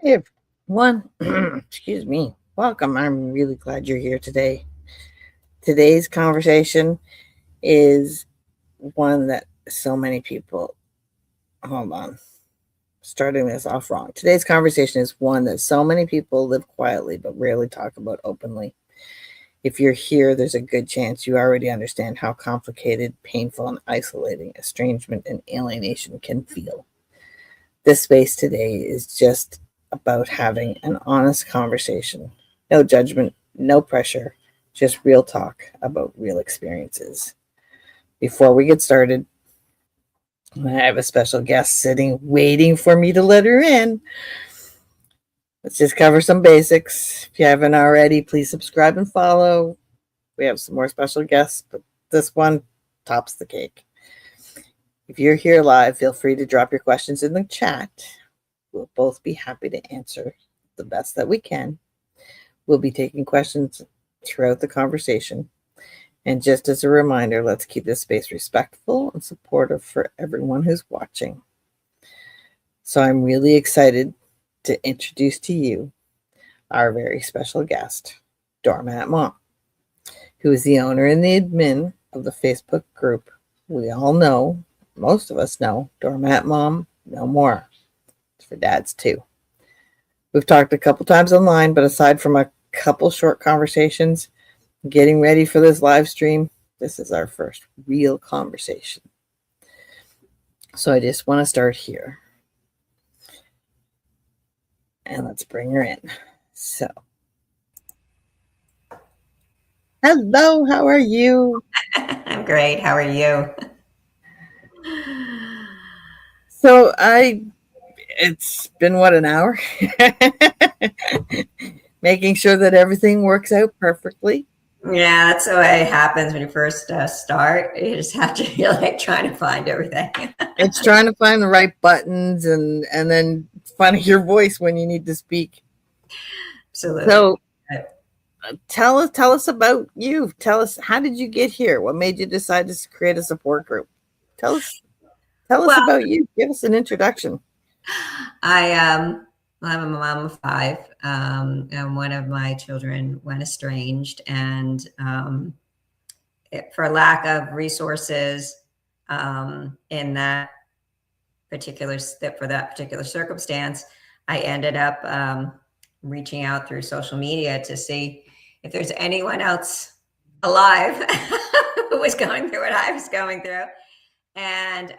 Hey everyone, excuse me. Welcome. I'm really glad you're here today. Today's conversation is one that so many people, hold on, starting this off wrong. Today's conversation is one that so many people live quietly but rarely talk about openly. If you're here, there's a good chance you already understand how complicated, painful, and isolating estrangement and alienation can feel. This space today is just about having an honest conversation. No judgment, no pressure, just real talk about real experiences. Before we get started, I have a special guest sitting waiting for me to let her in. Let's just cover some basics. If you haven't already, please subscribe and follow. We have some more special guests, but this one tops the cake. If you're here live, feel free to drop your questions in the chat. We'll both be happy to answer the best that we can. We'll be taking questions throughout the conversation. And just as a reminder, let's keep this space respectful and supportive for everyone who's watching. So I'm really excited to introduce to you our very special guest, Doormat Mom, who is the owner and the admin of the Facebook group we all know, most of us know, Doormat Mom No More. It's for dads too. We've talked a couple times online, but aside from a couple short conversations, getting ready for this live stream, this is our first real conversation. So I just want to start here. And let's bring her in. So, hello, how are you? I'm great. How are you? So it's been what, an hour? Making sure that everything works out perfectly. Yeah, that's the way it happens when you first start. You just have to be like trying to find everything. It's trying to find the right buttons and then finding your voice when you need to speak. Absolutely. So tell us about you. Tell us, how did you get here? What made you decide to create a support group? Tell us about you. Give us an introduction. I'm a mom of 5, and one of my children went estranged, and for lack of resources in that particular circumstance, I ended up reaching out through social media to see if there's anyone else alive who was going through what I was going through, and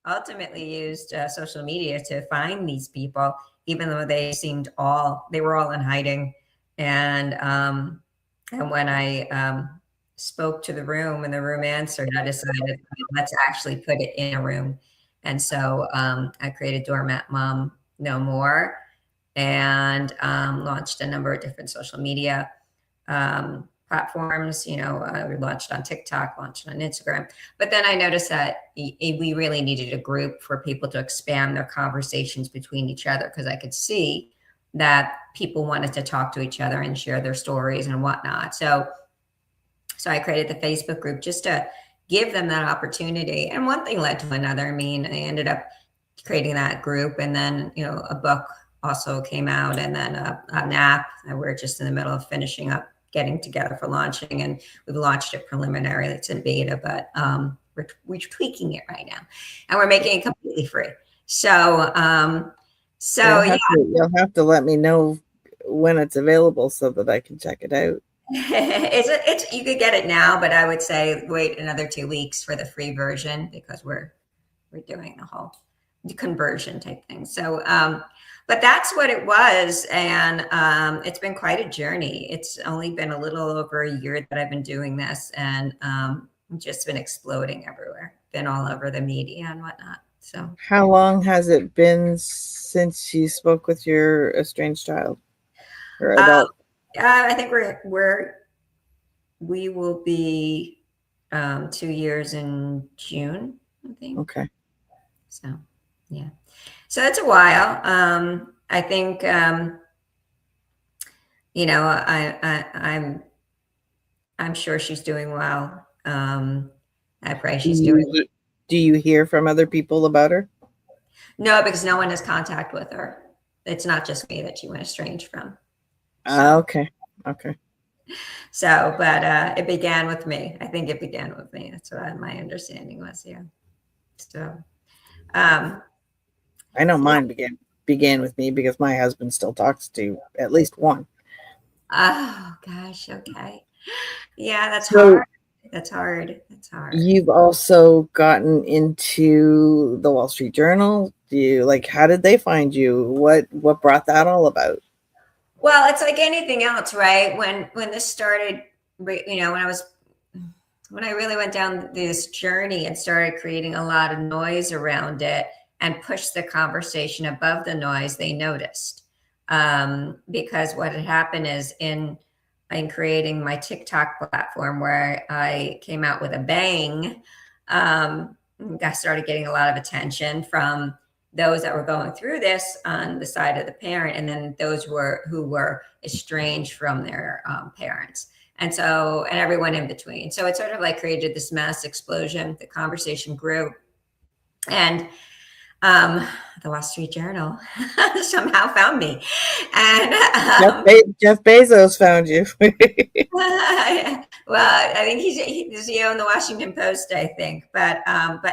ultimately used social media to find these people, even though they were all in hiding. And when I spoke to the room and the room answered, I decided, let's actually put it in a room. And so I created Doormat Mom No More, and launched a number of different social media platforms. We launched on TikTok, launched on Instagram. But then I noticed that we really needed a group for people to expand their conversations between each other, because I could see that people wanted to talk to each other and share their stories and whatnot. So I created the Facebook group just to give them that opportunity. And one thing led to another. I mean, I ended up creating that group, and then, a book also came out, and then an app that we're just in the middle of finishing up, getting together for launching, and we've launched it preliminarily. It's in beta, but we're tweaking it right now, and we're making it completely free. So You'll have to let me know when it's available so that I can check it out. It's you could get it now, but I would say wait another 2 weeks for the free version, because we're doing the whole conversion type thing. So but that's what it was. And it's been quite a journey. It's only been a little over a year that I've been doing this, and just been exploding everywhere, been all over the media and whatnot. So how long has it been since you spoke with your estranged child or adult? I think we will be 2 years in June, I think. Okay. So yeah, so it's a while. I think I'm sure she's doing well. I pray she's doing well. Do you hear from other people about her? No, because no one has contact with her. It's not just me that she went estranged from. Okay. So, but it began with me. I think it began with me. That's what my understanding was. Yeah. So, um, I know yeah. mine began with me because my husband still talks to at least one. Oh gosh. Okay. Yeah, that's hard. So That's hard. That's hard. you've also gotten into the Wall Street Journal. Do you like how did they find you? What brought that all about? Well, it's like anything else, right? When this started, when I really went down this journey and started creating a lot of noise around it and pushed the conversation above the noise, they noticed. Because what had happened is in creating my TikTok platform, where I came out with a bang, I started getting a lot of attention from those that were going through this on the side of the parent, and then those who were estranged from their parents, and everyone in between. So it sort of like created this mass explosion. The conversation grew, and um, the Wall Street Journal somehow found me, and Jeff Bezos found you. well, I think he's the CEO in the Washington Post, I think, but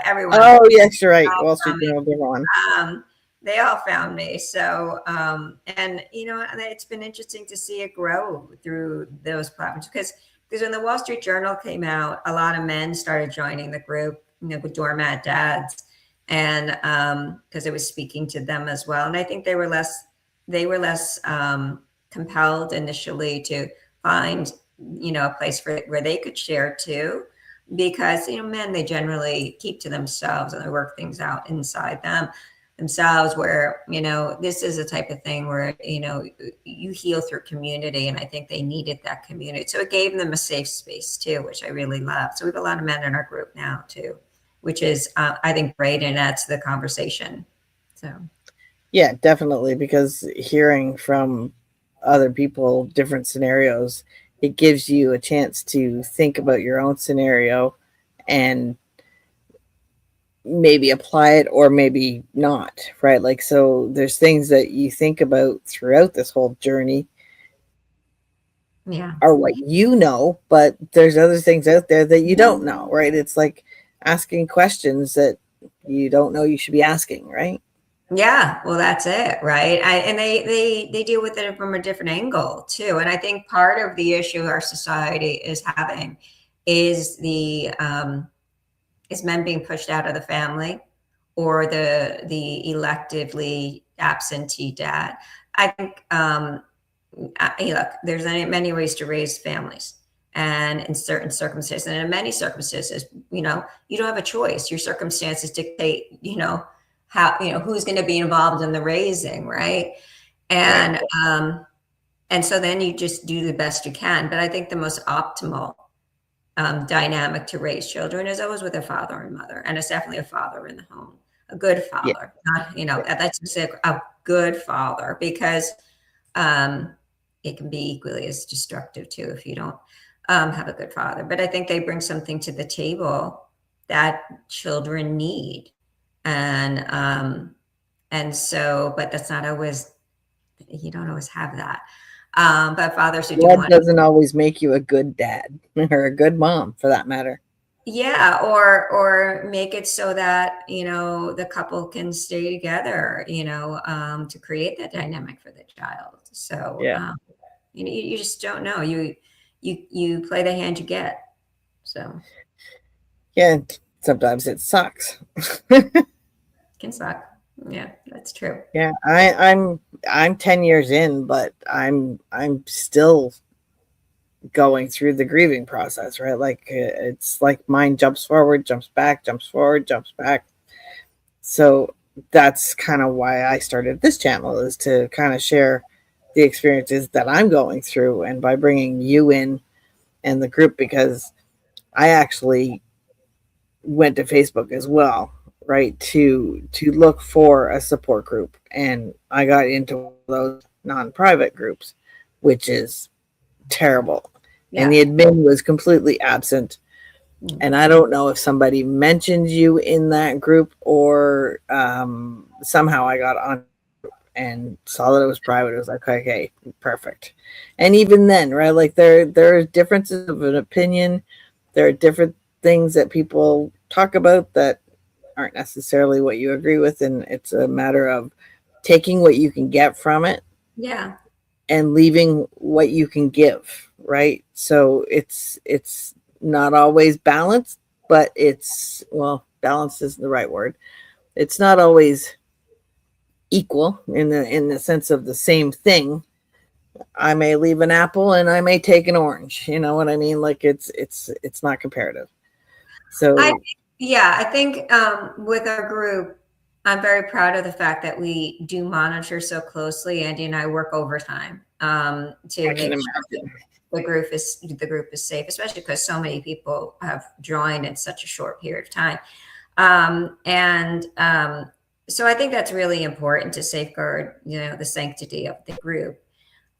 everyone Oh yes, you're right. Wall Street Journal, different one. um, they all found me. So, and it's been interesting to see it grow through those platforms, because when the Wall Street Journal came out, a lot of men started joining the group, with Doormat dads, and because it was speaking to them as well. And I think they were less compelled initially to find, a place where they could share too, because men, they generally keep to themselves and they work things out inside themselves, where this is a type of thing where you heal through community, and I think they needed that community, so it gave them a safe space too, which I really love. So we have a lot of men in our group now too, which is I think great, and adds to the conversation. So Yeah, definitely. Because hearing from other people, different scenarios, it gives you a chance to think about your own scenario and maybe apply it or maybe not, right? Like, so there's things that you think about throughout this whole journey yeah. are what you know, but there's other things out there that you don't know, right? It's like asking questions that you don't know you should be asking, right? Yeah, well, that's it, right? And they deal with it from a different angle too. And I think part of the issue our society is having is the is men being pushed out of the family, or the electively absentee dad. I think hey, look, there's many ways to raise families, and in certain circumstances, and in many circumstances, you don't have a choice. Your circumstances dictate, how, who's going to be involved in the raising, right? Right. And so then you just do the best you can. But I think the most optimal dynamic to raise children is always with a father and mother, and it's definitely a father in the home, a good Yeah. father, not, that's a good father, because um, it can be equally as destructive too if you don't have a good father. But I think they bring something to the table that children need, and so, but that's not always, you don't always have that. But fathers who do Blood want, doesn't always make you a good dad or a good mom for that matter. yeah, or make it so that the couple can stay together, to create that dynamic for the child. So Yeah. you just don't know. You play the hand you get. So Yeah. Sometimes it sucks. it can suck. Yeah, that's true. Yeah. I'm 10 years in, but I'm still going through the grieving process, right? Like it's like mine jumps forward, jumps back, jumps forward, jumps back. So that's kind of why I started this channel, is to kind of share the experiences that I'm going through, and by bringing you in and the group, because I actually went to Facebook as well, right, to look for a support group, and I got into those non-private groups, which is terrible. And Yeah. the admin was completely absent. And I don't know if somebody mentioned you in that group, or somehow I got on and saw that it was private, it was like, okay, perfect. And even then, right, like there are differences of an opinion. There are different things that people talk about that aren't necessarily what you agree with, and it's a matter of taking what you can get from it Yeah. and leaving what you can give, right? So it's not always balanced, but it's, well, balanced isn't the right word. It's not always equal in the sense of the same thing. I may leave an apple and I may take an orange. You know what I mean? Like it's not comparative. I So Yeah, I think with our group, I'm very proud of the fact that we do monitor so closely. Andy and I work overtime to I can make sure imagine. the group is safe, especially because so many people have joined in such a short period of time. And so I think that's really important to safeguard, the sanctity of the group.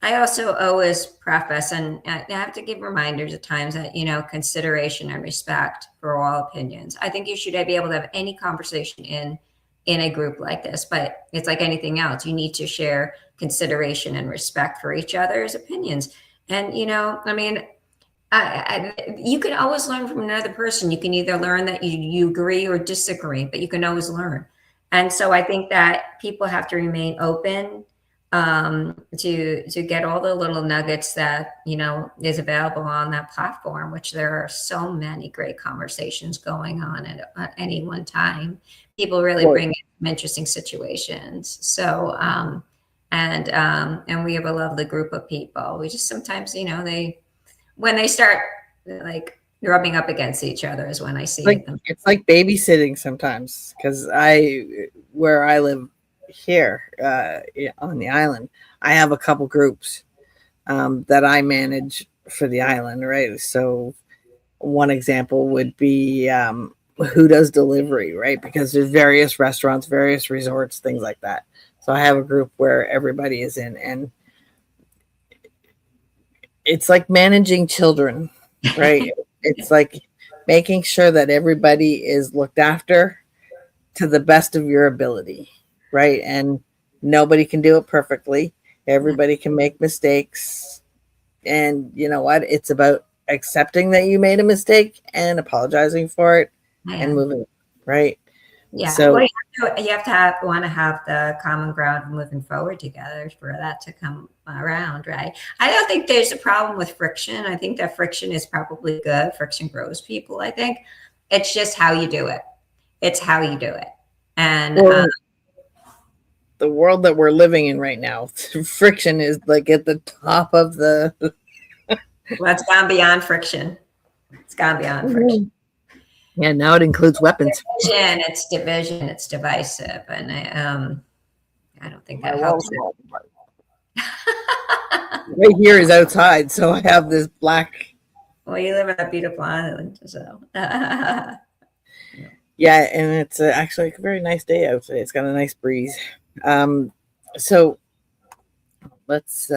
I also always preface, and I have to give reminders at times that, consideration and respect for all opinions. I think you should be able to have any conversation in a group like this, but it's like anything else. You need to share consideration and respect for each other's opinions. And, I mean, you can always learn from another person. You can either learn that you agree or disagree, but you can always learn. And so I think that people have to remain open to get all the little nuggets that is available on that platform. Which there are so many great conversations going on at any one time. People really Well, bring in some interesting situations. So and we have a lovely group of people. We just sometimes they when they start like rubbing up against each other is when I see like them. it's like babysitting sometimes, because where I live here, on the island, I have a couple groups that I manage for the island, right? So one example would be who does delivery, right? Because there's various restaurants, various resorts, things like that. So I have a group where everybody is in, and it's like managing children, right? It's like making sure that everybody is looked after to the best of your ability, right? And nobody can do it perfectly. Yeah, Everybody can make mistakes. And you know what? It's about accepting that you made a mistake and apologizing for it and yeah, moving, right? yeah. Well, So, you have to have want to have the common ground moving forward together for that to come around, right? I don't think there's a problem with friction. I think that friction is probably good. Friction grows people. I think it's just how you do it. It's how you do it. And well, the world that we're living in right now, friction is like at the top of the. well, it's gone beyond friction. It's gone beyond friction. Yeah, now it includes weapons. It's division, it's divisive, and I don't think My that walls helps. fall apart. Right here is outside, so I have this black. Well, you live on a beautiful island, so Yeah, and it's actually a very nice day out today. It's got a nice breeze. Um, so let's.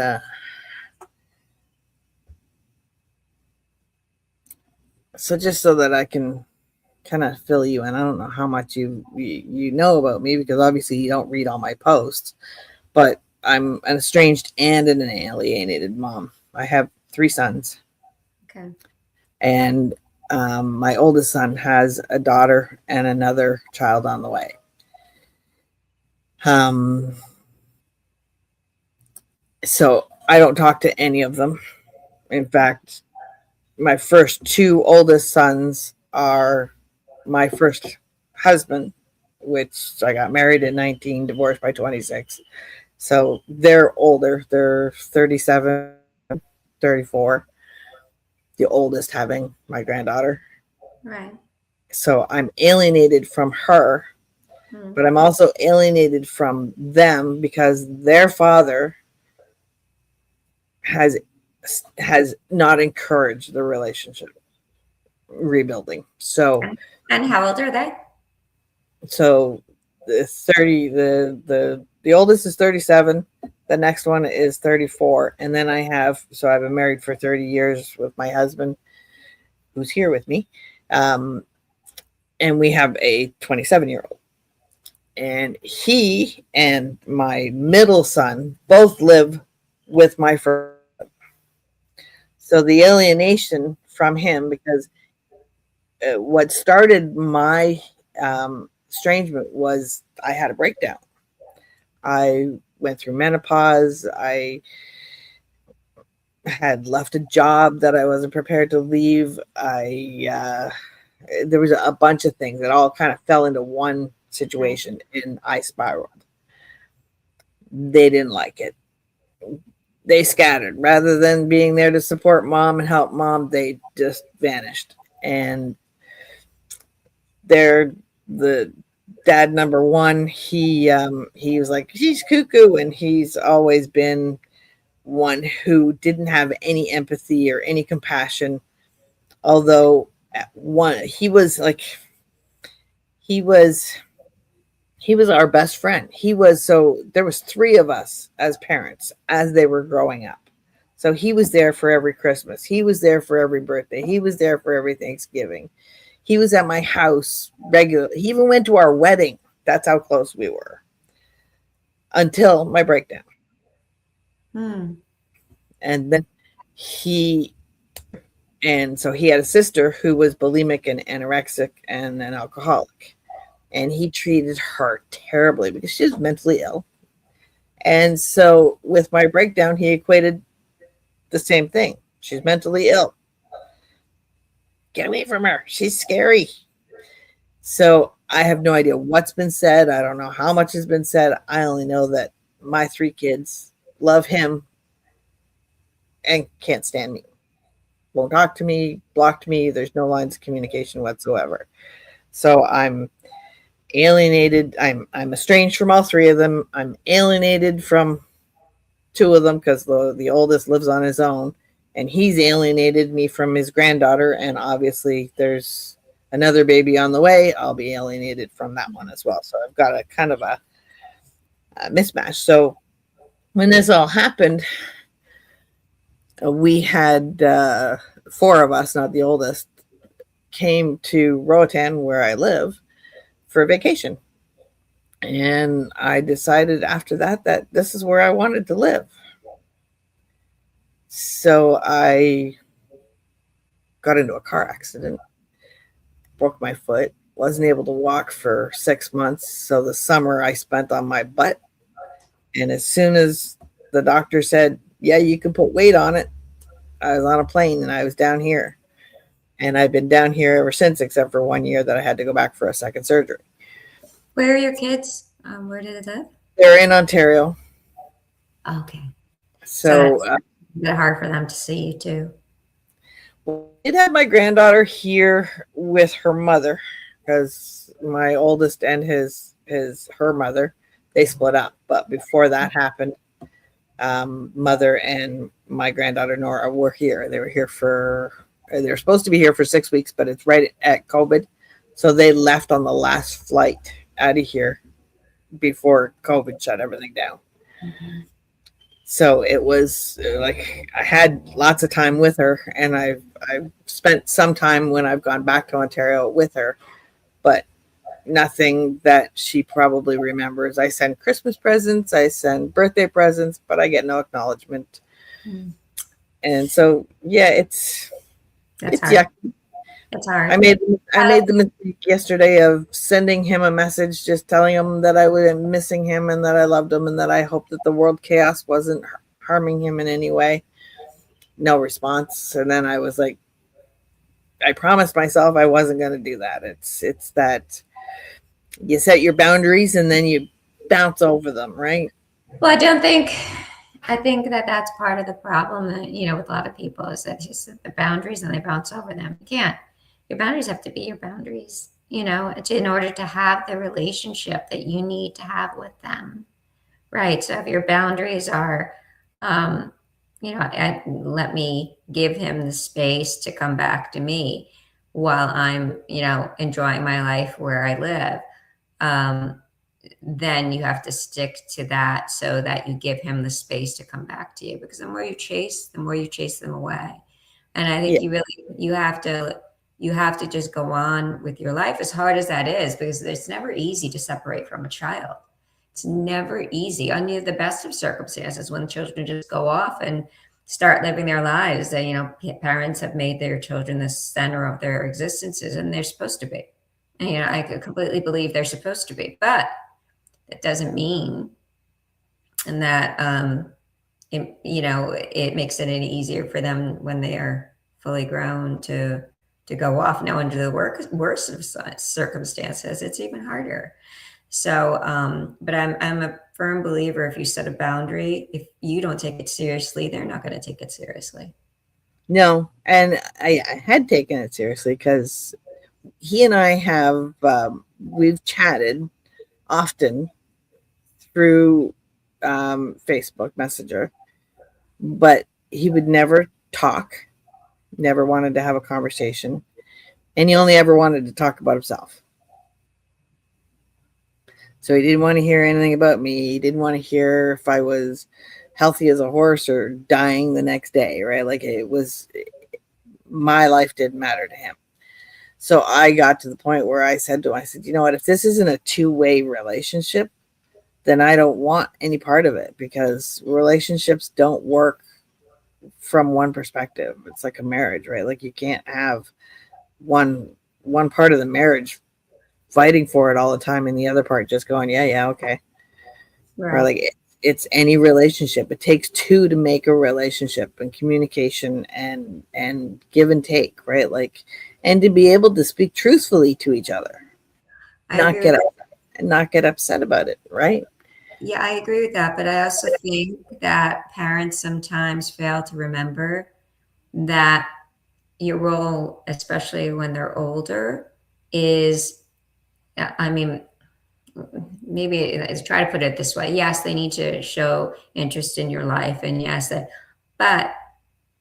So just so that I can kind of fill you in, I don't know how much you know about me, because obviously you don't read all my posts, but I'm an estranged and an alienated mom. I have 3 sons, okay. and my oldest son has a daughter and another child on the way. Um, so I don't talk to any of them. In fact, my first 2 oldest sons are my first husband, which I got married at 19, divorced by 26. So they're older. They're 37, 34. The oldest having my granddaughter. Right. So I'm alienated from her, Hmm. but I'm also alienated from them because their father has not encouraged the relationship rebuilding. And how old are they? So the 30 the oldest is 37, the next one is 34, and then I've been married for 30 years with my husband who's here with me. And we have a 27-year-old. And he and my middle son both live with my first. So the alienation from him, because what started my estrangement was I had a breakdown. I went through menopause. I had left a job that I wasn't prepared to leave. There was a bunch of things that all kind of fell into one situation, and I spiraled. They didn't like it. They scattered rather than being there to support mom and help mom. They just vanished, and they're the dad number one. He was like, she's cuckoo, and he's always been one who didn't have any empathy or any compassion. Although at one, he was he was our best friend. He was so there was three of us as parents as they were growing up. So he was there for every Christmas. He was there for every birthday. He was there for every Thanksgiving. He was at my house regularly. He even went to our wedding. That's how close we were until my breakdown. Hmm. And then he and so he had a sister who was bulimic and anorexic and an alcoholic. And he treated her terribly because she was mentally ill. And so with my breakdown, he equated the same thing. She's mentally ill. Get away from her. She's scary. So I have no idea what's been said. I don't know how much has been said. I only know that my three kids love him and can't stand me. Won't talk to me, blocked me. There's no lines of communication whatsoever. So I'm alienated. I'm estranged from all three of them. I'm alienated from two of them because the oldest lives on his own, and he's alienated me from his granddaughter. And obviously, there's another baby on the way. I'll be alienated from that one as well. So I've got a kind of a mismatch. So when this all happened, we had four of us, not the oldest, came to Roatan, where I live, for vacation. And I decided after that that this is where I wanted to live. So I got into a car accident, broke my foot, wasn't able to walk for 6 months. So the summer I spent on my butt. And as soon as the doctor said, yeah, you can put weight on it, I was on a plane and I was down here. And I've been down here ever since, except for 1 year that I had to go back for a second surgery. Where are your kids? Where did they live? They're in Ontario. Okay. So it's a bit hard for them to see you too. I did have my granddaughter here with her mother because my oldest and her mother, they split up. But before that happened, mother and my granddaughter Nora were here. They were supposed to be here for 6 weeks, but it's right at COVID. So they left on the last flight out of here before COVID shut everything down. Mm-hmm. So it was like I had lots of time with her, and I've spent some time when I've gone back to Ontario with her, but nothing that she probably remembers. I send Christmas presents, I send birthday presents, but I get no acknowledgement. Mm. And so, yeah, it's hard. yucky. It's hard. I made the mistake yesterday of sending him a message, just telling him that I was missing him and that I loved him and that I hoped that the world chaos wasn't harming him in any way. No response. And then I was like, I promised myself I wasn't going to do that. It's that you set your boundaries and then you bounce over them, right? Well, I think that that's part of the problem that, with a lot of people is that you set the boundaries and they bounce over them. You can't. Your boundaries have to be your boundaries, in order to have the relationship that you need to have with them. Right. So if your boundaries are, let me give him the space to come back to me while I'm, enjoying my life where I live. Then you have to stick to that so that you give him the space to come back to you, because the more you chase them away. And I think you have to you have to just go on with your life, as hard as that is, because it's never easy to separate from a child. It's never easy under the best of circumstances when children just go off and start living their lives. That, parents have made their children the center of their existences, and they're supposed to be. And, I completely believe they're supposed to be, but that doesn't mean and that it makes it any easier for them when they are fully grown to go off. Now, under the worst of circumstances, it's even harder. So, but I'm a firm believer, if you set a boundary, if you don't take it seriously, they're not going to take it seriously. No, and I had taken it seriously because he and I have we've chatted often through Facebook Messenger, but he would never talk, never wanted to have a conversation, and he only ever wanted to talk about himself. So he didn't want to hear anything about me. He didn't want to hear if I was healthy as a horse or dying the next day, right? Like, it was, my life didn't matter to him. So I got to the point where I said to him, I said, you know what, if this isn't a two-way relationship, then I don't want any part of it, because relationships don't work from one perspective. It's like a marriage, right? Like, you can't have one part of the marriage fighting for it all the time and the other part just going, yeah, okay. Right. Or like, it's any relationship. It takes two to make a relationship, and communication and give and take, right? Like, and to be able to speak truthfully to each other, not get upset about it, right? Yeah, I agree with that. But I also think that parents sometimes fail to remember that your role, especially when they're older, is, I mean, maybe let's try to put it this way. Yes, they need to show interest in your life, and yes, but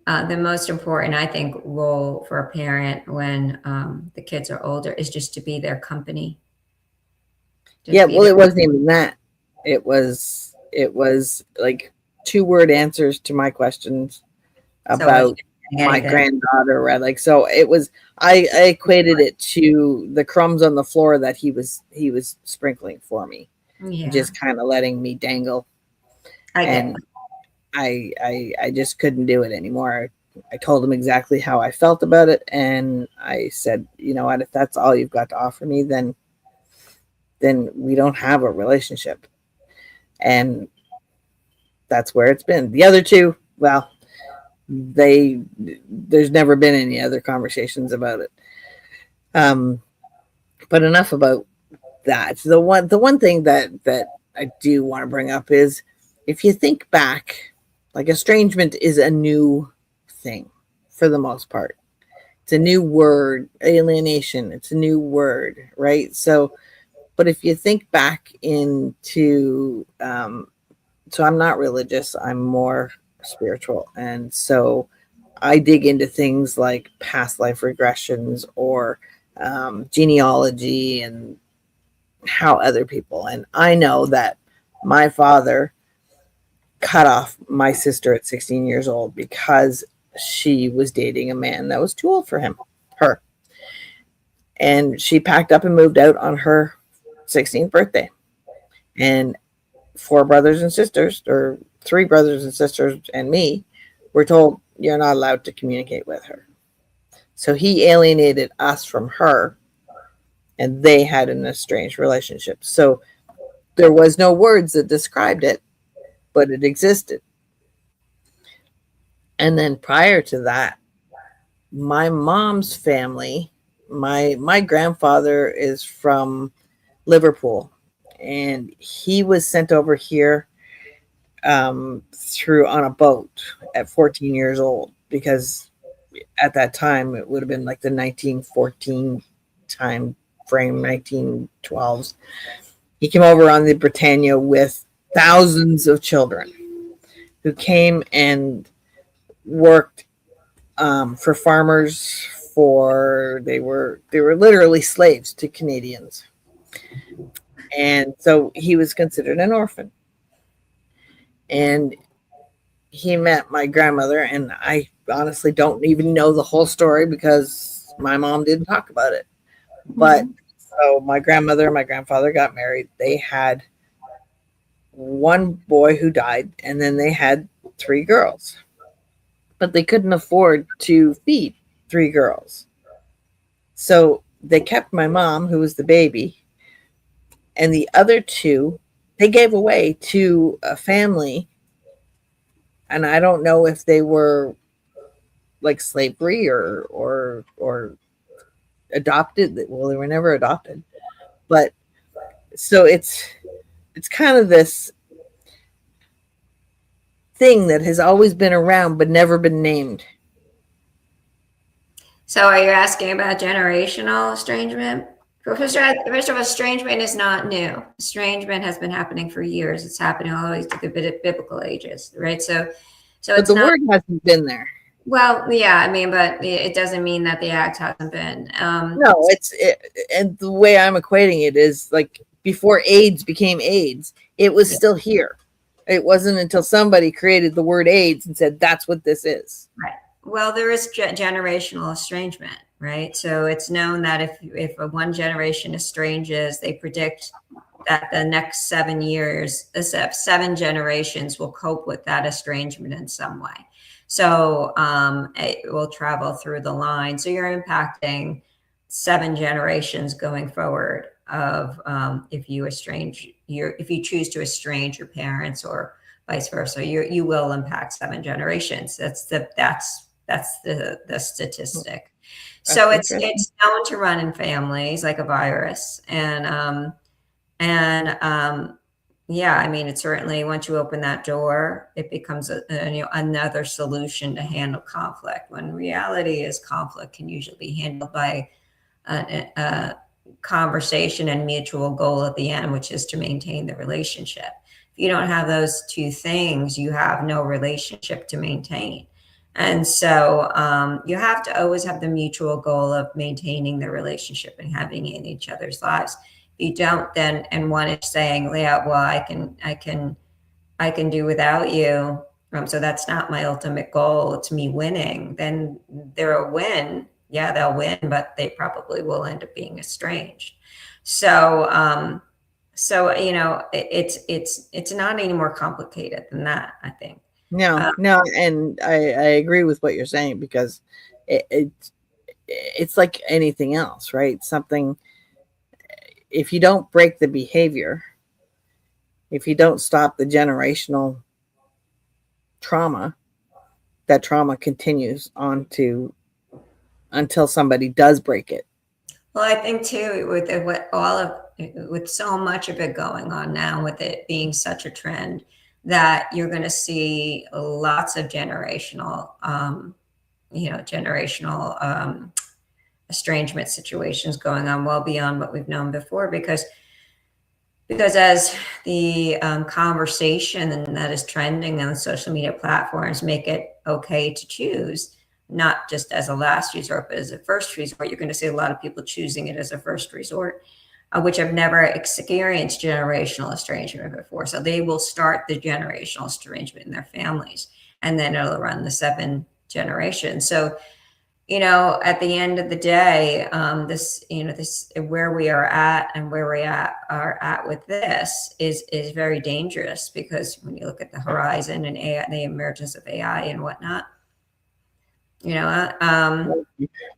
the most important, I think, role for a parent when the kids are older is just to be their company. Yeah, well, it wasn't even that. It was like 2-word answers to my questions about my granddaughter, right? Like, so it was, I equated it to the crumbs on the floor that he was sprinkling for me, just kind of letting me dangle. I just couldn't do it anymore. I told him exactly how I felt about it, and I said, you know what, if that's all you've got to offer me, then we don't have a relationship. And that's where it's been. The other two, well, there's never been any other conversations about it. But enough about that. The one thing that I do want to bring up is, if you think back, like, estrangement is a new thing for the most part. It's a new word. Alienation, it's a new word, right? So, but if you think back into, so I'm not religious, I'm more spiritual. And so I dig into things like past life regressions or genealogy and how other people, and I know that my father cut off my sister at 16 years old because she was dating a man that was too old for her. And she packed up and moved out on her 16th birthday. And 4 brothers and sisters, or 3 brothers and sisters and me, were told, you're not allowed to communicate with her. So he alienated us from her, and they had an estranged relationship. So there was no words that described it, but it existed. And then prior to that, my mom's family, my grandfather is from Liverpool, and he was sent over here through on a boat at 14 years old, because at that time it would have been like the 1914 time frame, 1912s. He came over on the Britannia with thousands of children who came and worked for farmers. They were literally slaves to Canadians. And so he was considered an orphan. And he met my grandmother, and I honestly don't even know the whole story because my mom didn't talk about it. But so my grandmother and my grandfather got married. They had one boy who died, and then they had three girls. But they couldn't afford to feed three girls. So they kept my mom, who was the baby, and the other two they gave away to a family. And I don't know if they were like slavery or adopted. Well, they were never adopted. But so it's kind of this thing that has always been around but never been named. So are you asking about generational estrangement? First of all, estrangement is not new. Estrangement has been happening for years. It's happening all the way to the biblical ages, right? So but it's the not, word hasn't been there. well, yeah, I mean, but it doesn't mean that the act hasn't been. No, and the way I'm equating it is like before AIDS became AIDS, it was still here. It wasn't until somebody created the word AIDS and said that's what this is. Right. Well, there is generational estrangement, right? So it's known that if one generation estranges, they predict that the next 7 years, 7 generations will cope with that estrangement in some way. So it will travel through the line. So you're impacting 7 generations going forward of if you choose to estrange your parents or vice versa, you will impact 7 generations. That's the statistic. So it's known to run in families like a virus, and yeah, I mean, it certainly, once you open that door, it becomes another solution to handle conflict. When reality is conflict can usually be handled by a conversation and mutual goal at the end, which is to maintain the relationship. If you don't have those two things, you have no relationship to maintain. And so you have to always have the mutual goal of maintaining the relationship and having it in each other's lives. If you don't, then, and one is saying, yeah, well, I can do without you. So that's not my ultimate goal. It's me winning. Then they're a win. Yeah, they'll win, but they probably will end up being estranged. So it's not any more complicated than that, I think. No, and I agree with what you're saying, because it's like anything else, right? Something, if you don't break the behavior, if you don't stop the generational trauma, that trauma continues on to until somebody does break it. Well, I think too, with so much of it going on now, with it being such a trend, that you're going to see lots of generational estrangement situations going on well beyond what we've known before, because as the conversation that is trending on social media platforms make it okay to choose, not just as a last resort, but as a first resort, you're going to see a lot of people choosing it as a first resort, which have never experienced generational estrangement before. So they will start the generational estrangement in their families, and then it'll run the 7 generations. So, at the end of the day, this where we are at and where we are at with this is very dangerous, because when you look at the horizon and AI, the emergence of AI and whatnot,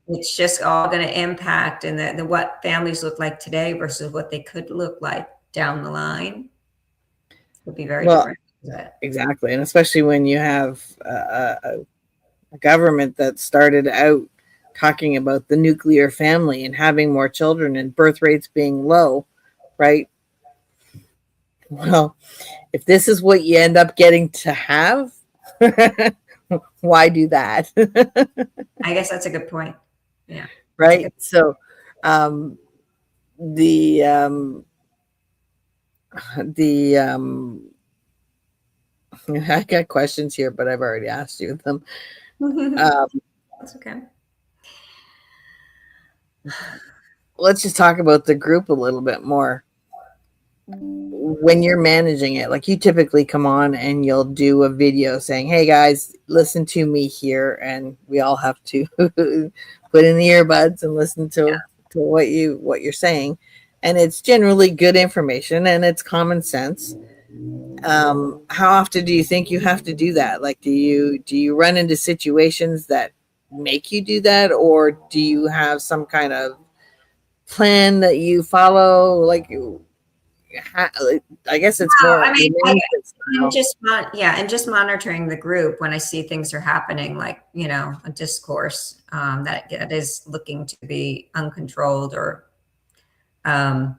it's just all going to impact, and the what families look like today versus what they could look like down the line would be very different. Exactly, and especially when you have a government that started out talking about the nuclear family and having more children and birth rates being low, right? Well, if this is what you end up getting to have, why do that? I guess that's a good point. Yeah. Right. So, the I got questions here, but I've already asked you them. That's okay. Let's just talk about the group a little bit more. When you're managing it, like, you typically come on and you'll do a video saying, hey guys, listen to me here, and we all have to put in the earbuds and listen to what you're saying, and it's generally good information and it's common sense. How often do you think you have to do that? Like, do you run into situations that make you do that, or do you have some kind of plan that you follow? Like, I guess it's No, more I mean, style. and just monitoring the group when I see things are happening, like, you know, a discourse that is looking to be uncontrolled or um,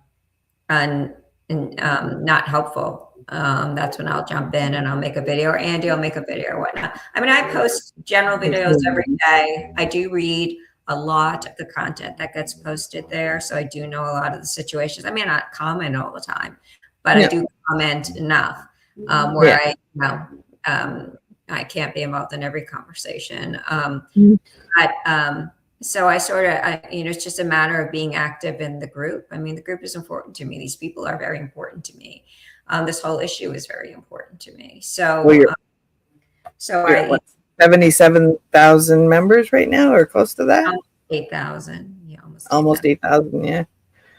not helpful. That's when I'll jump in and I'll make a video, or Andy will make a video or whatnot. I mean, I post general videos every day. I do read a lot of the content that gets posted there, so I do know a lot of the situations. I may not comment all the time, but I do comment enough where I can't be involved in every conversation. But so I sort of, you know, it's just a matter of being active in the group. I mean, the group is important to me. These people are very important to me. This whole issue is very important to me. So, Well, you're what, 77,000 members right now, or close to that? 8,000. Yeah, almost 8,000. Yeah.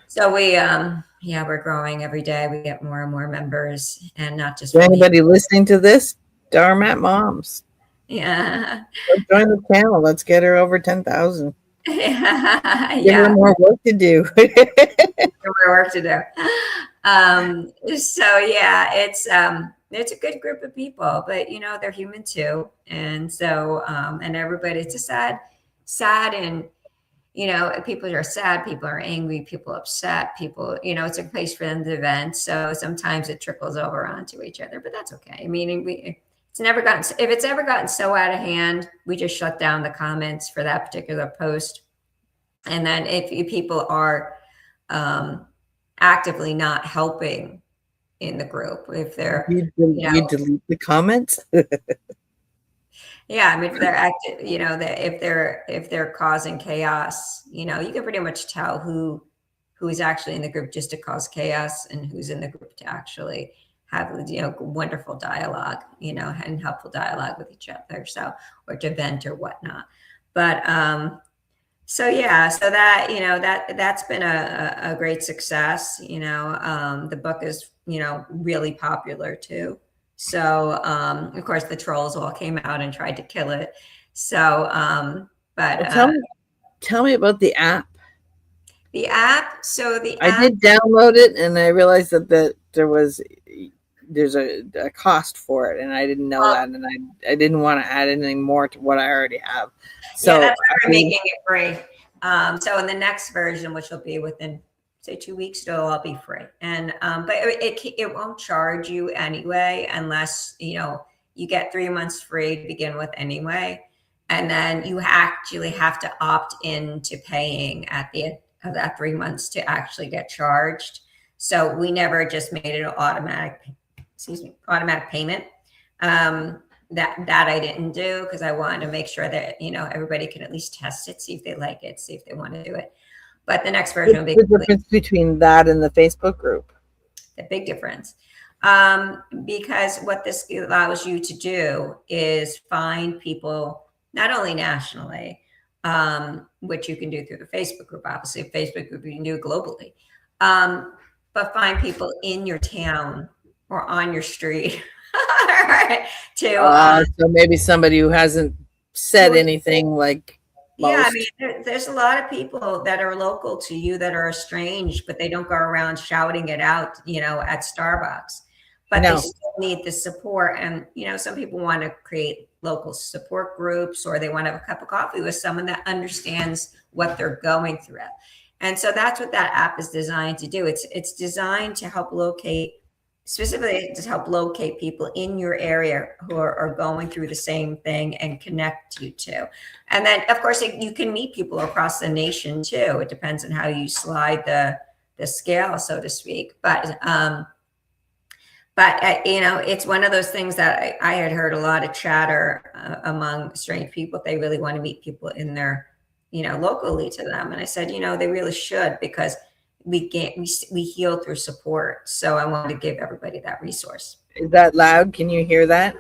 So we're growing every day. We get more and more members, and not just. Is anybody listening to this? Doormat moms. Yeah. Let's join the channel. Let's get her over 10,000. Yeah. Give her more work to do. More work to do. So yeah, it's a good group of people, but you know, they're human too. And so, and everybody, it's a sad, and you know, people are sad, people are angry, people are upset, people, you know, it's a place for them to vent. So sometimes it trickles over onto each other, but that's okay. I mean, if it's ever gotten so out of hand, we just shut down the comments for that particular post. And then if people are actively not helping in the group, if they're you delete the comments. Yeah, I mean, if they're active, you know, if they're causing chaos, you know, you can pretty much tell who is actually in the group just to cause chaos, and who's in the group to actually have, you know, wonderful dialogue, you know, and helpful dialogue with each other. So, or to vent or whatnot. But so yeah, so that, you know, that's been a great success. You know, the book is, you know, really popular too. So, of course, the trolls all came out and tried to kill it. So, but tell me about the app. The app. So I did download it, and I realized that there's a cost for it, and I didn't know that, and I didn't want to add anything more to what I already have. So yeah, that's why we're making it free. So in the next version, which will be within, say, 2 weeks, it'll all be free. And but it won't charge you anyway, unless, you know, you get 3 months free to begin with anyway, and then you actually have to opt into paying at the end of that 3 months to actually get charged. So we never just made it an automatic payment. That I didn't do, because I wanted to make sure that, you know, everybody can at least test it, see if they like it, see if they want to do it. But the next version will be the difference between that and the Facebook group. The big difference. Because what this allows you to do is find people, not only nationally, which you can do through the Facebook group, obviously a Facebook group you can do globally, but find people in your town or on your street. So maybe somebody who hasn't said anything, like most. Yeah, I mean, there's a lot of people that are local to you that are estranged, but they don't go around shouting it out, you know, at Starbucks. But they still need the support. And, you know, some people want to create local support groups, or they want to have a cup of coffee with someone that understands what they're going through. And so that's what that app is designed to do. It's designed to help specifically to help locate people in your area who are going through the same thing and connect you to. And then, of course, you can meet people across the nation too. It depends on how you slide the scale, so to speak. But you know, it's one of those things that I had heard a lot of chatter among strange people. They really want to meet people in their, you know, locally to them. And I said, you know, they really should, because we heal through support. So I wanted to give everybody that resource. Is that loud? Can you hear that?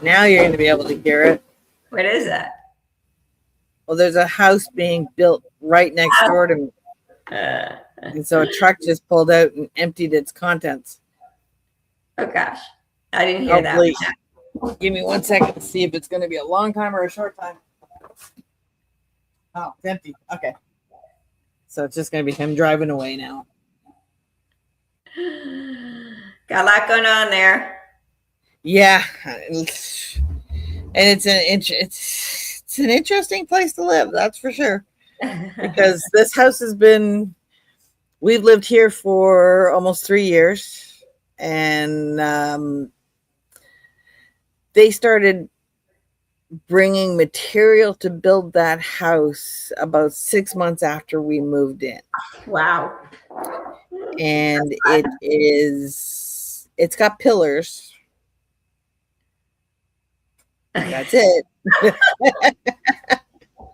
Now you're going to be able to hear it. What is that? Well, there's a house being built right next door to me. And so a truck just pulled out and emptied its contents. Oh gosh, I didn't hear Hopefully, that. give me 1 second to see if it's going to be a long time or a short time. Oh, it's empty. Okay. So it's just going to be him driving away now. Got a lot going on there. Yeah. And it's an interesting place to live, that's for sure. Because this house we've lived here for almost 3 years. And they started bringing material to build that house about 6 months after we moved in. Wow. And it's got pillars. That's it.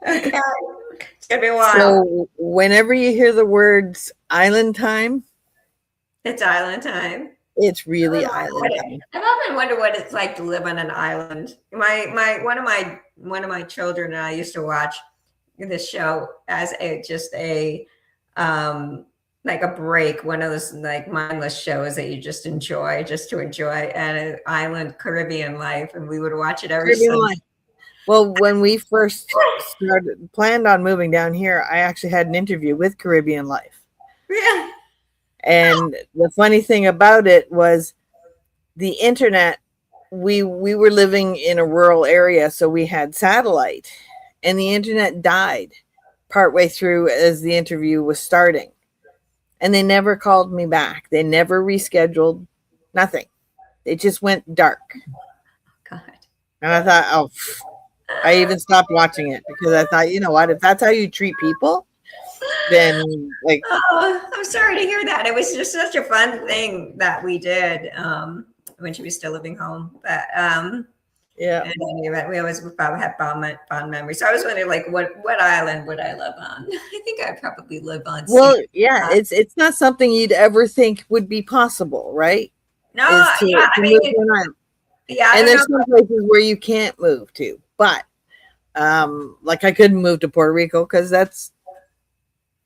Okay. It's gonna be a while. So whenever you hear the words island time, It's island time. it's really island time. I've often wondered what it's like to live on an island. One of my children and I used to watch this show as like a break, one of those like mindless shows that you just enjoy, just to enjoy, and an island Caribbean life, and we would watch it every Sunday. Well, when we first planned on moving down here, I actually had an interview with Caribbean Life. Yeah. And the funny thing about it was the internet, we were living in a rural area, so we had satellite, and the internet died partway through as the interview was starting. And they never called me back. They never rescheduled, nothing. It just went dark. God. And I thought, oh, I even stopped watching it because I thought, you know what, if that's how you treat people, then like, oh, I'm sorry to hear that. It was just such a fun thing that we did when she was still living home. But yeah, in any event, we always had fond memories. So I was wondering, like, what island would I live on? I think I'd probably live on. Well, yeah, it's not something you'd ever think would be possible, right? No, yeah, I mean, yeah, and there's some places where you can't move to, but like I couldn't move to Puerto Rico because that's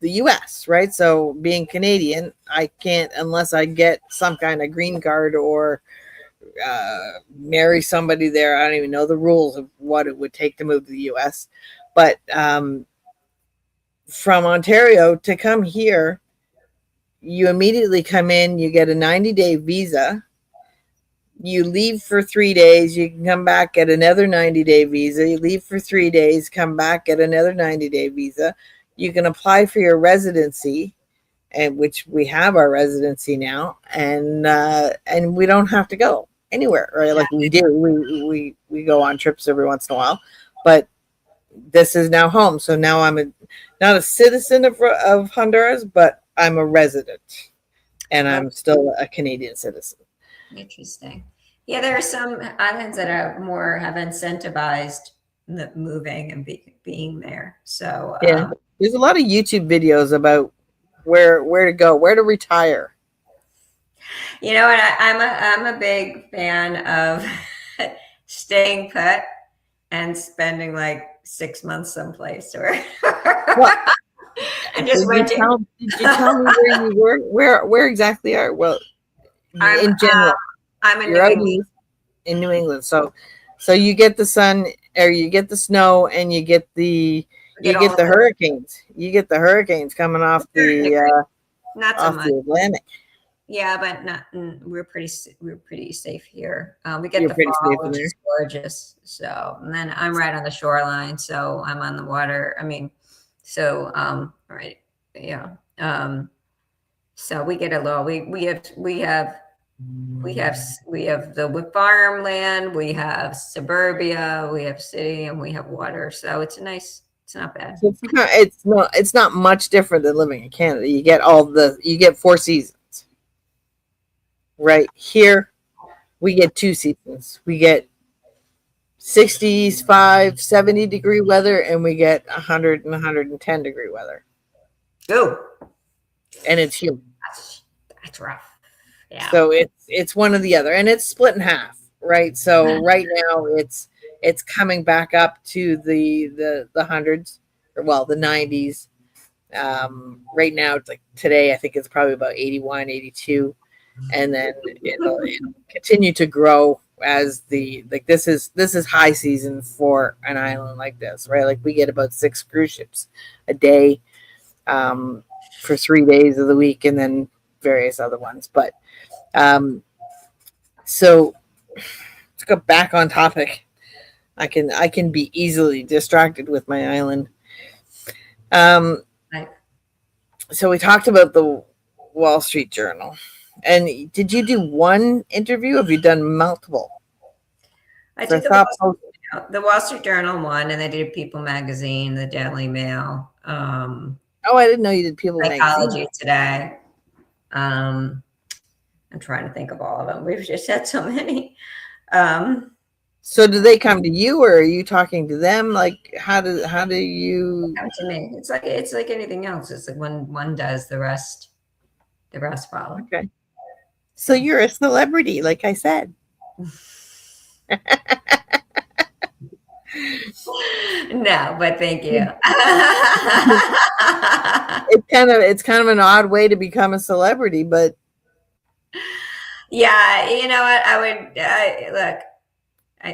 the US, right? So being Canadian, I can't unless I get some kind of green card or marry somebody there. I don't even know the rules of what it would take to move to the US. But from Ontario to come here, you immediately come in, you get a 90-day visa. You leave for 3 days, you can come back, get another 90-day visa. You leave for 3 days, come back, get another 90-day visa. You can apply for your residency, and which we have our residency now, and we don't have to go anywhere, right? Like we do. We go on trips every once in a while, but this is now home. So now I'm not a citizen of Honduras, but I'm a resident, and I'm still a Canadian citizen. Interesting. Yeah, there are some islands that have incentivized the moving and being there. So yeah, there's a lot of YouTube videos about where to go, where to retire. You know, and I'm a big fan of staying put and spending like 6 months someplace or and just renting. Did you tell me where you were? Where exactly are? Well, in general, I'm in New England. In New England. So you get the sun, or you get the snow, and you get the hurricanes. You get the hurricanes coming off the not so much the Atlantic. Yeah, but not. We're pretty safe here. We get the fall, which is gorgeous. So, and then I'm right on the shoreline, so I'm on the water. I mean, so right, yeah. So we get a little. We have the farmland, we have suburbia, we have city, and we have water. So it's nice. It's not bad. So it's not much different than living in Canada. You get 4 seasons. Right here, we get 2 seasons. We get 65, 70 degree weather, and we get 100 and 110 degree weather. Oh, and it's humid. That's rough. Yeah. So it's one or the other, and it's split in half, right? So right now it's it's coming back up to the hundreds, or well, the 90s. Right now, it's like today, I think it's probably about 81, 82, and then it'll continue to grow as the like this is high season for an island like this, right? Like we get about 6 cruise ships a day, for 3 days of the week, and then various other ones. But so let's go back on topic. I can be easily distracted with my island. Um, Right. so we talked about the Wall Street Journal. And did you do one interview? Or have you done multiple? I So I did thought, the Wall Street Journal one, and I did People Magazine, the Daily Mail, oh, I didn't know you did People Magazine. Psychology Today. I'm trying to think of all of them. We've just had so many. So do they come to you, or are you talking to them? Like, how do you? Come to me. It's like anything else. It's like when one does, the rest follow. Okay. So you're a celebrity, like I said. No, but thank you. It's kind of an odd way to become a celebrity, but Yeah, you know what? I would look.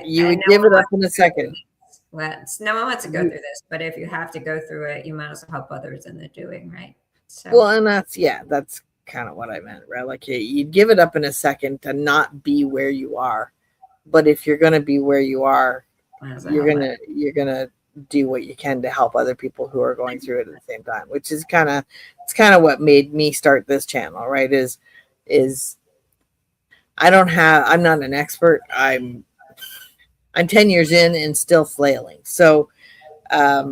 you would give it up in a second. Well, no one wants to go through this, but if you have to go through it, you might as well help others in the doing, right? So, Well, and that's kind of what I meant, right? Like you'd give it up in a second to not be where you are, but if you're going to be where you are, you're gonna do what you can to help other people who are going through it at the same time, which is kind of what made me start this channel, right? Is I'm not an expert. I'm 10 years in and still flailing. So Yeah.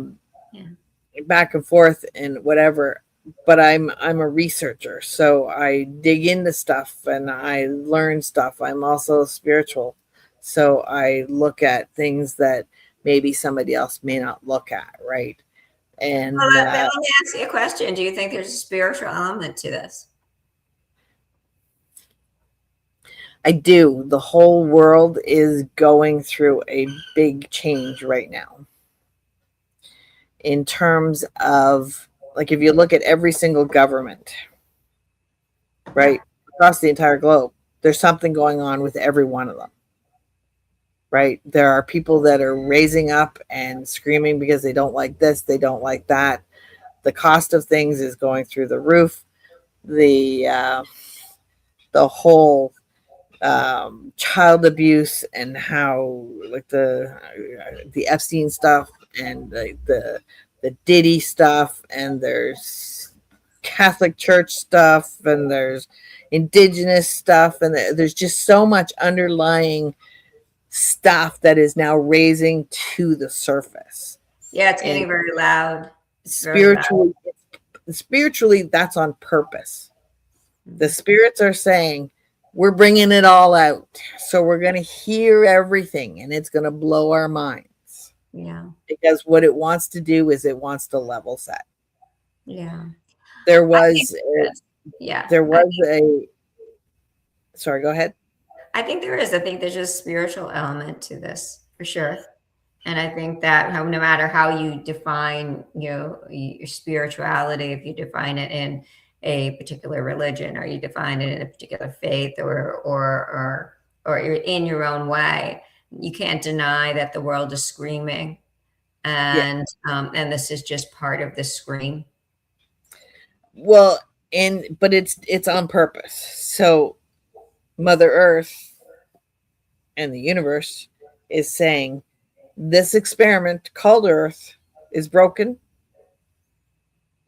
back and forth and whatever, but I'm a researcher. So I dig into stuff and I learn stuff. I'm also spiritual. So I look at things that maybe somebody else may not look at, right? And Well, let me ask you a question. Do you think there's a spiritual element to this? I do. The whole world is going through a big change right now. In terms of, like, if you look at every single government, right, across the entire globe, there's something going on with every one of them, right? There are people that are raising up and screaming because they don't like this, they don't like that. The cost of things is going through the roof. The whole child abuse and how, like, the Epstein stuff and the Diddy stuff, and there's Catholic Church stuff, and there's indigenous stuff, and there's just so much underlying stuff that is now raising to the surface. Yeah, it's getting very loud. Spiritually, that's on purpose. The spirits are saying, we're bringing it all out. So we're going to hear everything, and it's going to blow our minds. Yeah. Because what it wants to do is it wants to level set. Yeah. There was sorry, go ahead. I think there is. I think there's a spiritual element to this for sure. And I think that no matter how you define, your spirituality, if you define it in a particular religion, or you define it in a particular faith, or you're in your own way, you can't deny that the world is screaming, and this is just part of the scream. Well, but it's on purpose. So Mother Earth and the universe is saying, this experiment called Earth is broken,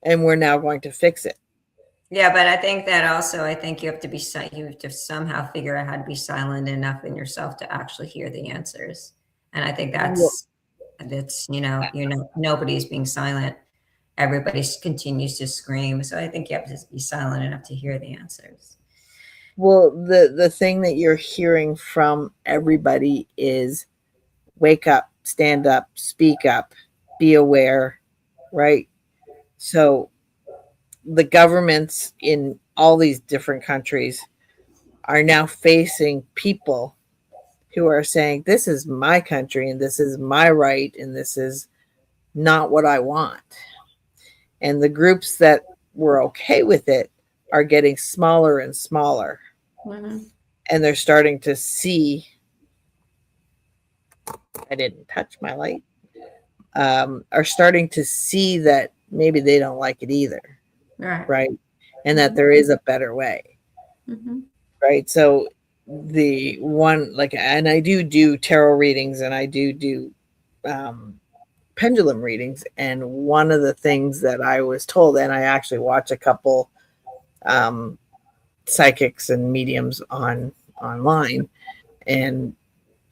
and we're now going to fix it. Yeah, but I think that also, I think you have to somehow figure out how to be silent enough in yourself to actually hear the answers. And I think that's nobody's being silent. Everybody continues to scream. So I think you have to be silent enough to hear the answers. Well, the thing that you're hearing from everybody is wake up, stand up, speak up, be aware, right? So the governments in all these different countries are now facing people who are saying, this is my country and this is my right and this is not what I want. And the groups that were okay with it are getting smaller and smaller. Mm-hmm. And they're starting to see, I didn't touch my light, are starting to see that maybe they don't like it either. Right. And that there is a better way. Mm-hmm. Right. So the one, like, and I do tarot readings and I do pendulum readings. And one of the things that I was told, and I actually watch a couple psychics and mediums online, and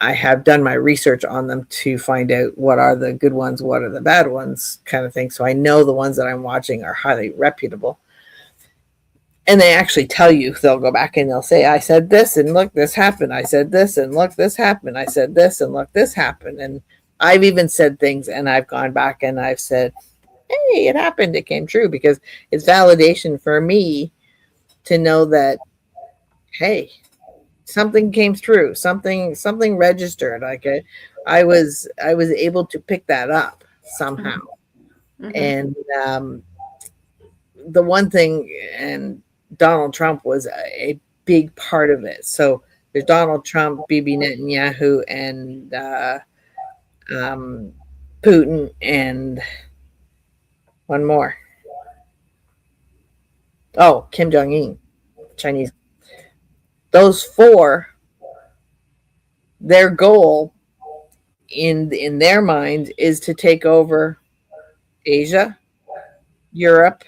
I have done my research on them to find out what are the good ones, what are the bad ones, kind of thing. So I know the ones that I'm watching are highly reputable. And they actually tell you, they'll go back and they'll say, I said this and look, this happened. I said this and look, this happened. I said this and look, this happened. And I've even said things and I've gone back and I've said, hey, it happened. It came true, because it's validation for me to know that, hey, something came through, something registered. Like I was able to pick that up somehow. Mm-hmm. And the one thing, and Donald Trump was a big part of it. So there's Donald Trump, Bibi Netanyahu, and Putin, and one more. Oh, Kim Jong-un, Chinese. Those four, their goal in their mind is to take over Asia, Europe,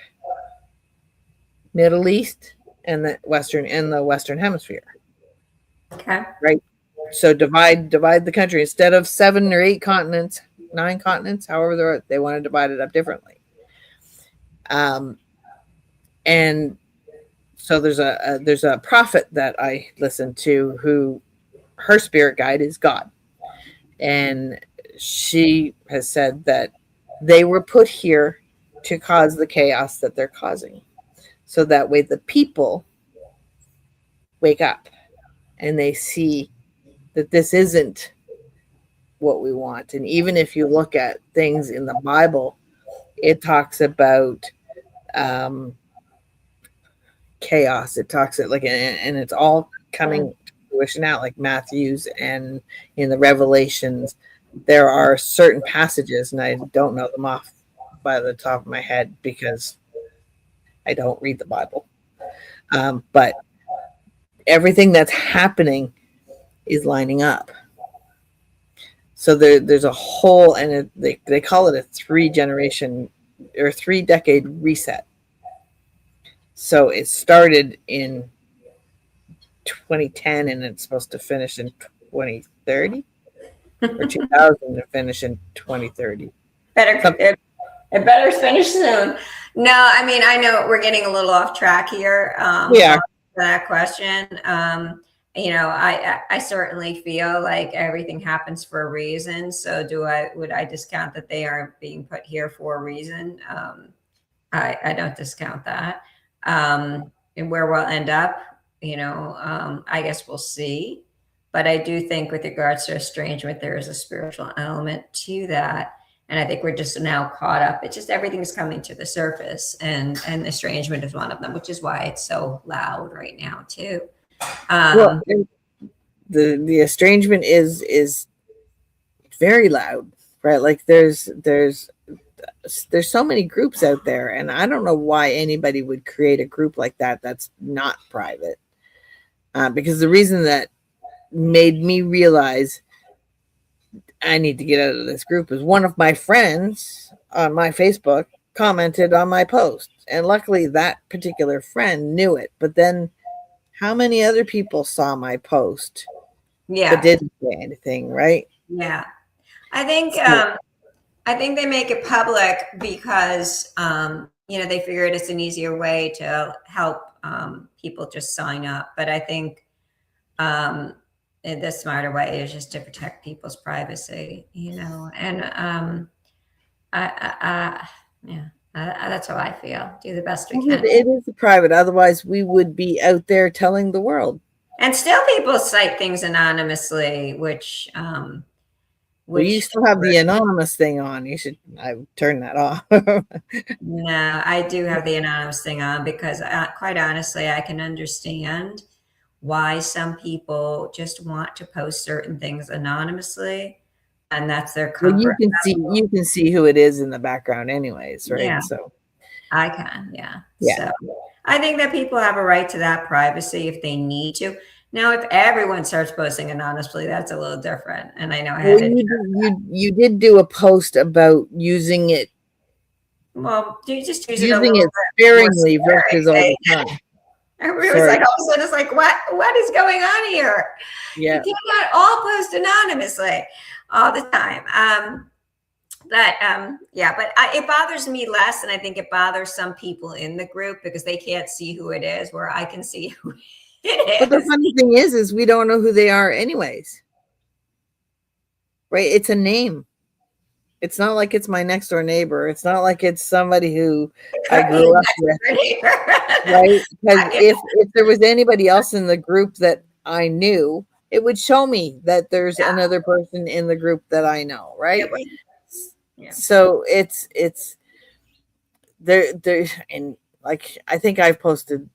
Middle East, and the Western Hemisphere. Okay. Right. So divide the country. Instead of 7 or 8 continents, 9 continents, however they want to divide it up differently. And so there's a prophet that I listen to, who her spirit guide is God. And she has said that they were put here to cause the chaos that they're causing. So that way the people wake up and they see that this isn't what we want. And even if you look at things in the Bible, it talks about chaos. It talks it like, and it's all coming to fruition out, like Matthew's and in the Revelations. There are certain passages, and I don't know them off by the top of my head because I don't read the Bible. But everything that's happening is lining up. So there's a whole, and they call it a 3-generation or 3-decade reset. So it started in 2010 and it's supposed to finish in 2030 or 2000 and finish in 2030. It better finish soon. No, I mean, I know we're getting a little off track here. Yeah. That question. I certainly feel like everything happens for a reason. So would I discount that they aren't being put here for a reason? I don't discount that. And where we'll end up, I guess we'll see. But I do think with regards to estrangement, there is a spiritual element to that. And I think we're just now caught up. It's just everything's coming to the surface, and estrangement is one of them, which is why it's so loud right now too. Well, the estrangement is very loud, right? Like there's so many groups out there, and I don't know why anybody would create a group like that that's not private. Because the reason that made me realize I need to get out of this group is one of my friends on my Facebook commented on my post, and luckily that particular friend knew it. But then how many other people saw my post but didn't say anything, right? Yeah. I think they make it public because they figured it's an easier way to help people just sign up. But I think the smarter way is just to protect people's privacy, and that's how I feel. Do the best we can. It is private. Otherwise, we would be out there telling the world. And still people cite things anonymously, which Well, you still have the anonymous thing on. I turn that off. No, I do have the anonymous thing on because quite honestly, I can understand why some people just want to post certain things anonymously, and that's their Well, comfort. you can see who it is in the background anyways, right? Yeah, So I can. Yeah. yeah. So I think that people have a right to that privacy if they need to. Now, if everyone starts posting anonymously, that's a little different. And I know I Well, had to. you did do a post about using it Well, do you just use it a little bit more sparingly versus all the time. Everybody's like, all of a sudden, it's like, what is going on here? Yeah. You cannot all post anonymously all the time. It bothers me less, and I think it bothers some people in the group because they can't see who it is, where I can see who it is. But the funny thing is we don't know who they are anyways. Right? It's a name. It's not like it's my next door neighbor. It's not like it's somebody who I grew up with. Right? Because if there was anybody else in the group that I knew, it would show me that there's another person in the group that I know, right? Yeah. So it's there and like I think I've posted,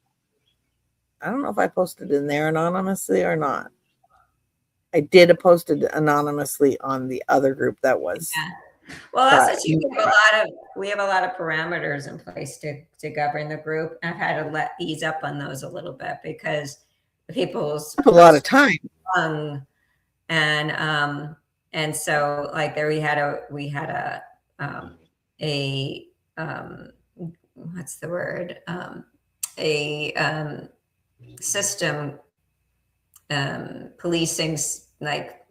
I don't know if I posted in there anonymously or not. I did post it anonymously on the other group that was. Yeah. Well, that's what we have a lot of parameters in place to govern the group. I've had to ease up on those a little bit because people's a lot of time. And so like there we had a what's the word? System policing, like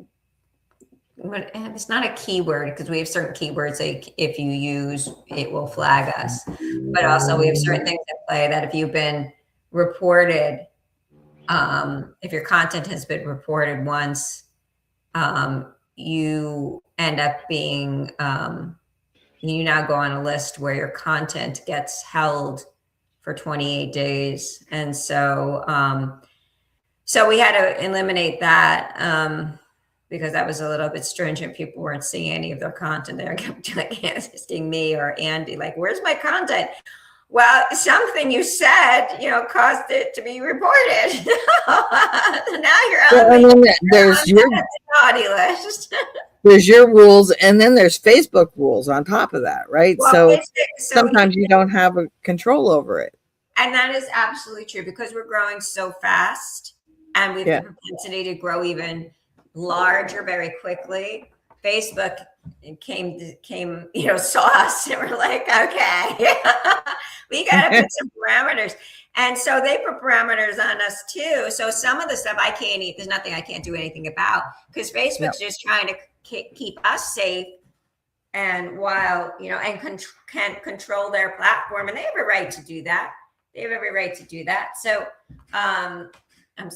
it's not a keyword because we have certain keywords like if you use it will flag us, but also we have certain things at play that if you've been reported, if your content has been reported once, you end up being you now go on a list where your content gets held for 28 days. And so so we had to eliminate that because that was a little bit stringent. People weren't seeing any of their content. They kept like asking me or Andy, like, where's my content? Well, something you said, caused it to be reported. So now you're on there's your naughty list. There's your rules, and then there's Facebook rules on top of that, right? Well, so sometimes you don't have a control over it. And that is absolutely true because we're growing so fast and we have the propensity to grow even larger very quickly. Facebook came, saw us and we're like, okay, we got to put some parameters. And so they put parameters on us too. So some of the stuff I can't eat, there's nothing I can't do anything about because Facebook's just trying to keep us safe. And while, and can control their platform, and they have a right to do that. They have every right to do that. So I'm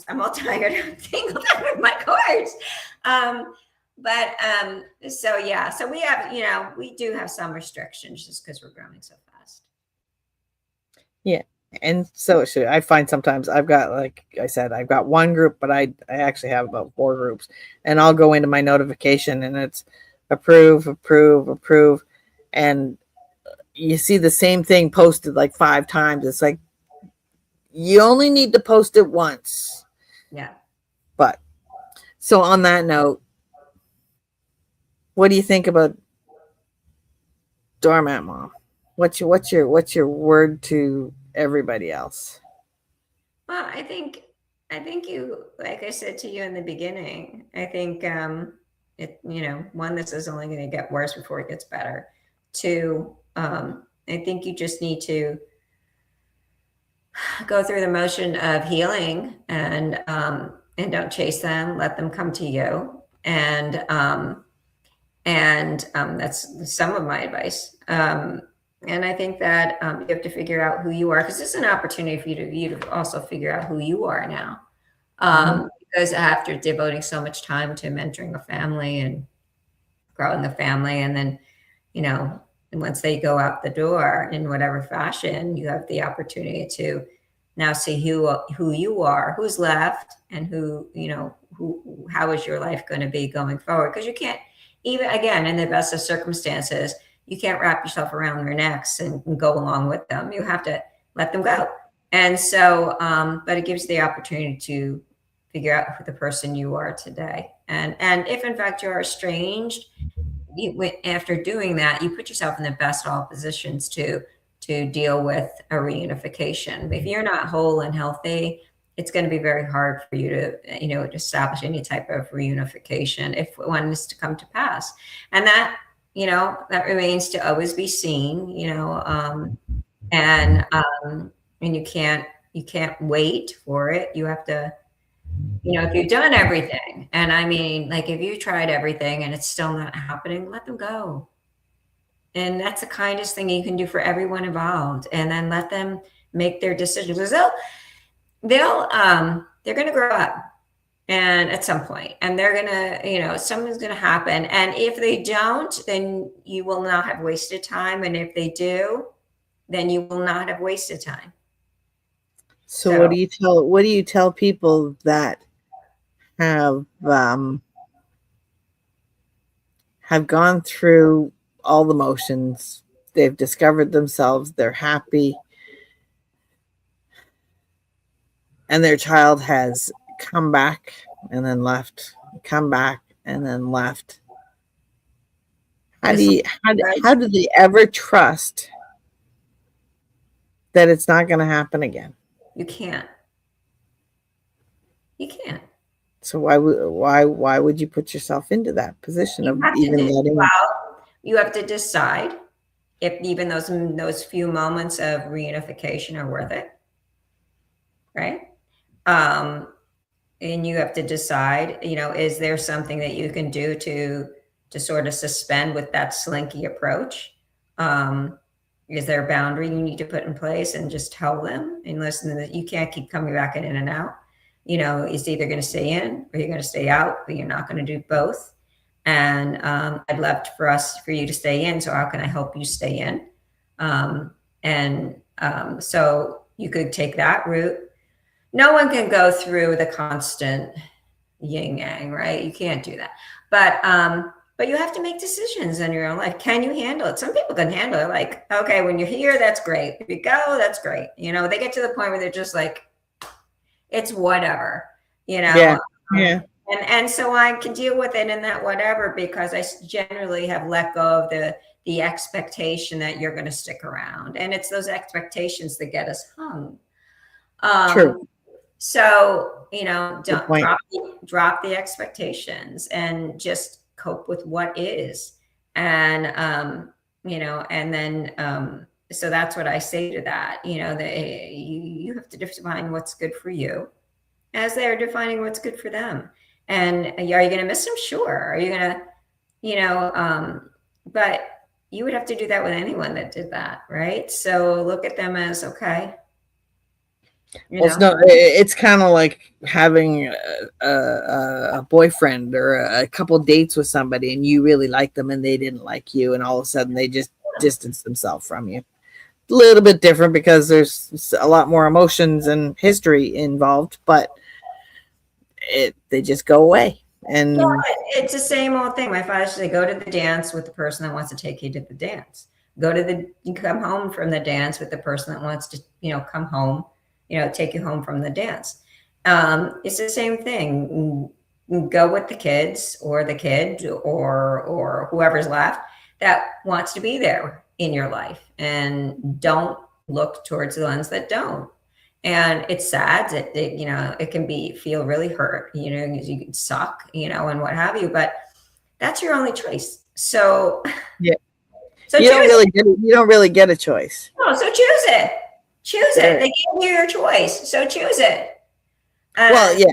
all tired of tangled up with my cords. So we have, we do have some restrictions just because we're growing so fast. Yeah. And so I find sometimes I've got, like I said, I've got one group, but I actually have about 4 groups, and I'll go into my notification and it's approve. And you see the same thing posted like 5 times. It's like, you only need to post it once. Yeah. But so on that note, what do you think about Doormat Mom? What's your word to everybody else? Well, I think you, like I said to you in the beginning, I think one, this is only going to get worse before it gets better. 2, I think you just need to go through the motion of healing and don't chase them, let them come to you. And that's some of my advice. And I think that you have to figure out who you are, because this is an opportunity for you to also figure out who you are now. Because after devoting so much time to mentoring a family and growing the family, and then, and once they go out the door in whatever fashion, you have the opportunity to Now see who you are, who's left, and how is your life going to be going forward? Because you can't, even again, in the best of circumstances, you can't wrap yourself around their necks and go along with them. You have to let them go. And so, but it gives you the opportunity to figure out who the person you are today. And if in fact you are estranged, after doing that, you put yourself in the best of all positions to deal with a reunification. If you're not whole and healthy, it's going to be very hard for you to establish any type of reunification if one is to come to pass. And that that remains to always be seen. And you can't wait for it. You have to, if you've done everything, and I mean, like if you tried everything and it's still not happening, let them go. And that's the kindest thing you can do for everyone involved. And then let them make their decisions. Because they're going to grow up, and at some point, and they're going to, something's going to happen. And if they don't, then you will not have wasted time. And if they do, then you will not have wasted time. So what do you tell people that have gone through all the motions? They've discovered themselves, they're happy, and their child has come back and then left, come back and then left. How do they ever trust that it's not going to happen again? You can't. So why would you put yourself into that position of even letting? Well, you have to decide if even those few moments of reunification are worth it, right? And you have to decide, is there something that you can do to sort of suspend with that slinky approach? Is there a boundary you need to put in place and just tell them and listen that you can't keep coming back in and out? It's either going to stay in or you're going to stay out, but you're not going to do both. And I'd love for you to stay in. So how can I help you stay in? So you could take that route. No one can go through the constant yin yang, right? You can't do that. But you have to make decisions in your own life. Can you handle it? Some people can handle it. Like, okay, when you're here, that's great. If you go, that's great. They get to the point where they're just like, it's whatever, Yeah. And so I can deal with it in that whatever, because I generally have let go of the expectation that you're going to stick around. And it's those expectations that get us hung. True. So, don't drop the expectations and just cope with what is. And, and then, so that's what I say to that, you have to define what's good for you as they're defining what's good for them. And are you going to miss them? Sure. Are you going to, but you would have to do that with anyone that did that. Right. So look at them as, okay. It's kind of like having a boyfriend or a couple dates with somebody and you really like them and they didn't like you, and all of a sudden they just distance themselves from you. A little bit different because there's a lot more emotions and history involved, but they just go away. And it's the same old thing. My father used to say, go to the dance with the person that wants to take you to the dance. You come home from the dance with the person that wants to, come home, take you home from the dance. It's the same thing. Go with the kids or the kid or whoever's left that wants to be there in your life, and don't look towards the ones that don't. And it's sad that it can feel really hurt, you can suck, and what have you, but that's your only choice. So yeah, so you don't really get a choice. No, so choose it. They gave you your choice, so choose it. Well, yeah,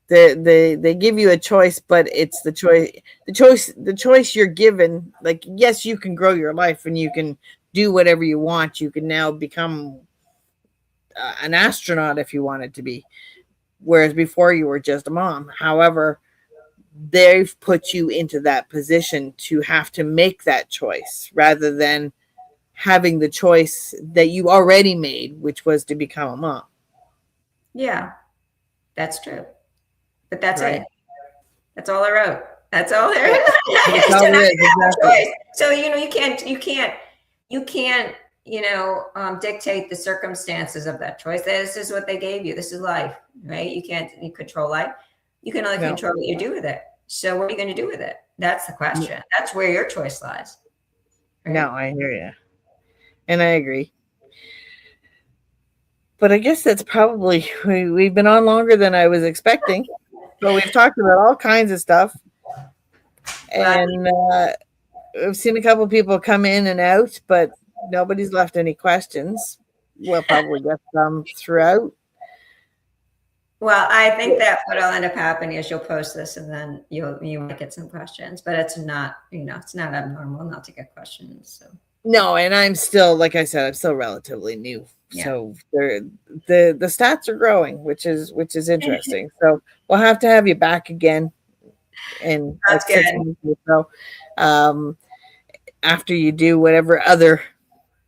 they give you a choice, but it's the choice you're given. Like, yes, you can grow your life and you can do whatever you want. You can now become an astronaut if you wanted to be, whereas before you were just a mom. However, they've put you into that position to have to make that choice rather than having the choice that you already made, which was to become a mom. Yeah, that's true. But that's Right. it. That's all I wrote. That's all there is. That's all there is, exactly. So you can't dictate the circumstances of that choice. This is what they gave you. This is life, right? You control life. You can only control what you do with it. So what are you going to do with it? That's the question. That's where your choice lies. Right? No, I hear you. And I agree. But I guess that's probably, we've been on longer than I was expecting. So we've talked about all kinds of stuff. And I've seen a couple of people come in and out, but nobody's left any questions. We'll probably get some throughout. Well, I think that what'll end up happening is you'll post this and then you might get some questions, but it's not, it's not abnormal not to get questions. So no, and I'm still, like I said, I'm still relatively new. Yeah. So the stats are growing, which is interesting. So we'll have to have you back again. And that's good. So after you do whatever other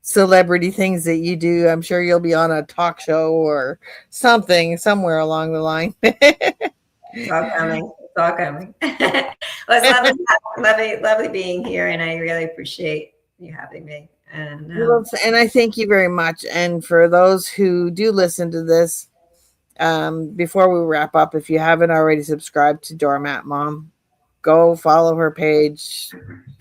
celebrity things that you do, I'm sure you'll be on a talk show or something somewhere along the line. It's all coming. It's all coming. Well, it's lovely being here, and I really appreciate you having me. And I thank you very much. And for those who do listen to this, before we wrap up, if you haven't already subscribed to Doormat Mom, go follow her page.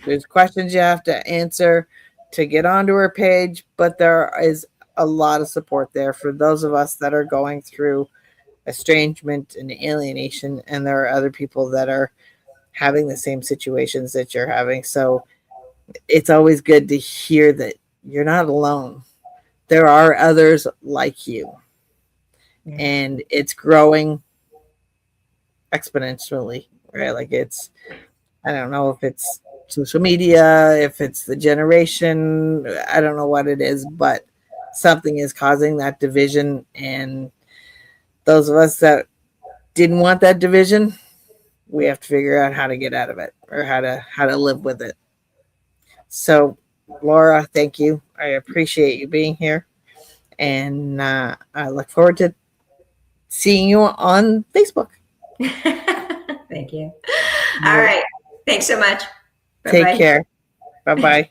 There's questions you have to answer to get onto her page, but there is a lot of support there for those of us that are going through estrangement and alienation, and there are other people that are having the same situations that you're having. So it's always good to hear that you're not alone. There are others like you. Yeah. And it's growing exponentially, right? Like I don't know if it's social media, if it's the generation, I don't know what it is, but something is causing that division. And those of us that didn't want that division, we have to figure out how to get out of it or how to live with it. So, Laura, thank you. I appreciate you being here. And I look forward to seeing you on Facebook. Thank you. All right. Thanks so much. Bye-bye. Take care. Bye-bye.